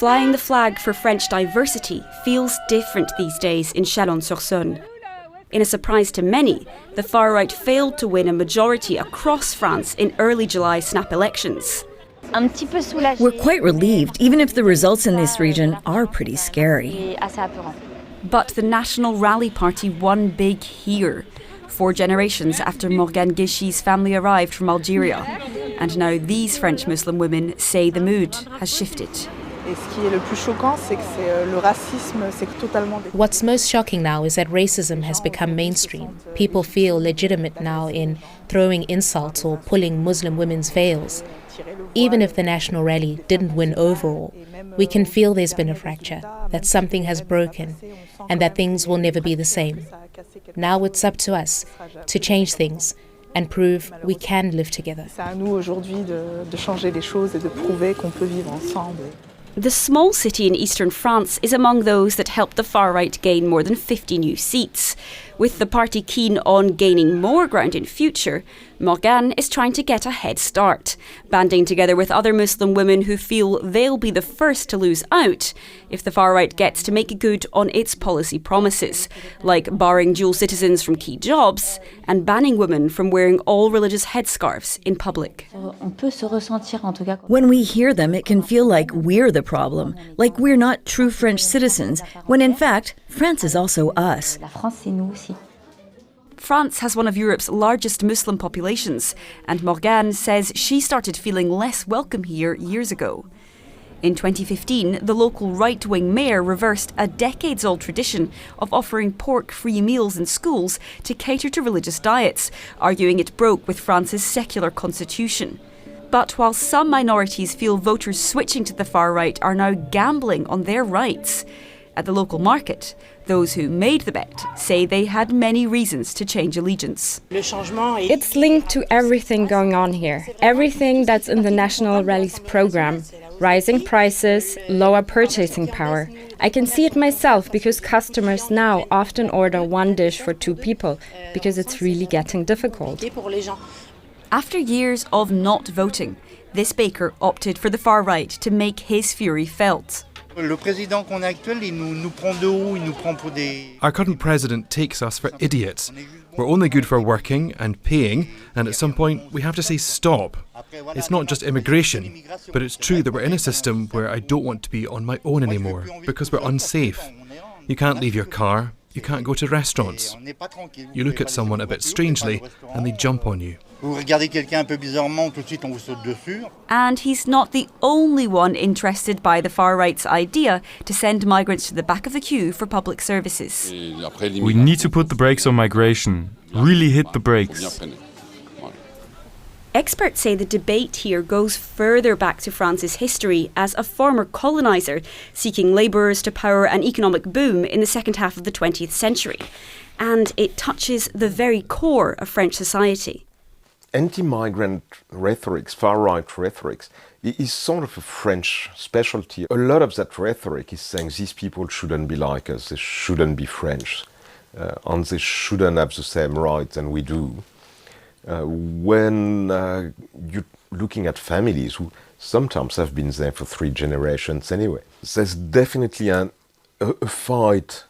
Flying the flag for French diversity feels different these days in Chalon-sur-Saone. In a surprise to many, the far right failed to win a majority across France in early July snap elections. We're quite relieved, even if the results in this region are pretty scary. But the National Rally Party won big here, 4 generations after Morgane Guechi's family arrived from Algeria. And now these French Muslim women say the mood has shifted. What's most shocking now is that racism has become mainstream. People feel legitimate now in throwing insults or pulling Muslim women's veils. Even if the National Rally didn't win overall, we can feel there's been a fracture, that something has broken, and that things will never be the same. Now it's up to us to change things and prove we can live together. The small city in eastern France is among those that helped the far right gain more than 50 new seats. With the party keen on gaining more ground in future, Morgane is trying to get a head start, banding together with other Muslim women who feel they'll be the first to lose out if the far right gets to make good on its policy promises, like barring dual citizens from key jobs and banning women from wearing all religious headscarves in public. When we hear them, it can feel like we're the problem, like we're not true French citizens, when in fact, France is also us. France has one of Europe's largest Muslim populations, and Morgane says she started feeling less welcome here years ago. In 2015, the local right-wing mayor reversed a decades-old tradition of offering pork-free meals in schools to cater to religious diets, arguing it broke with France's secular constitution. But while some minorities feel voters switching to the far right are now gambling on their rights, at the local market, those who made the bet say they had many reasons to change allegiance. It's linked to everything going on here, everything that's in the National Rally's program. Rising prices, lower purchasing power. I can see it myself because customers now often order one dish for 2 people because it's really getting difficult. After years of not voting, this baker opted for the far right to make his fury felt. Our current president takes us for idiots. We're only good for working and paying, and at some point we have to say stop. It's not just immigration, but it's true that we're in a system where I don't want to be on my own anymore, because we're unsafe. You can't leave your car, you can't go to restaurants. You look at someone a bit strangely and they jump on you. And he's not the only one interested by the far right's idea to send migrants to the back of the queue for public services. We need to put the brakes on migration, really hit the brakes. Experts say the debate here goes further back to France's history as a former coloniser seeking labourers to power an economic boom in the second half of the 20th century. And it touches the very core of French society. Anti-migrant rhetoric, far-right rhetoric, is sort of a French specialty. A lot of that rhetoric is saying these people shouldn't be like us, they shouldn't be French, and they shouldn't have the same rights than we do. When you're looking at families who sometimes have been there for 3 generations anyway, there's definitely a fight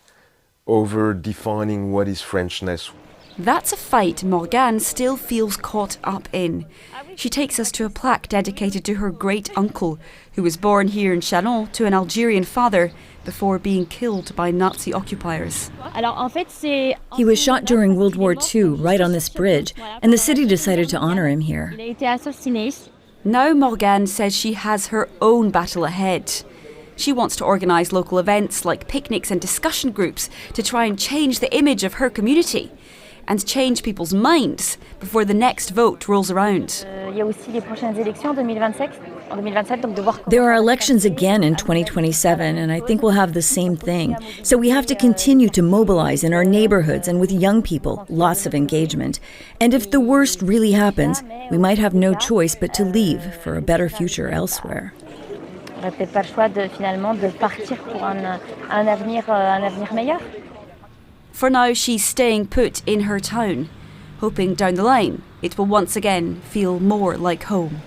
over defining what is Frenchness. That's a fight Morgane still feels caught up in. She takes us to a plaque dedicated to her great-uncle, who was born here in Chalon to an Algerian father before being killed by Nazi occupiers. He was shot during World War II, right on this bridge, and the city decided to honour him here. Now Morgane says she has her own battle ahead. She wants to organise local events like picnics and discussion groups to try and change the image of her community and change people's minds before the next vote rolls around. There are elections again in 2027, and I think we'll have the same thing. So we have to continue to mobilize in our neighborhoods and with young people, lots of engagement. And if the worst really happens, we might have no choice but to leave for a better future elsewhere. For now, she's staying put in her town, hoping down the line it will once again feel more like home.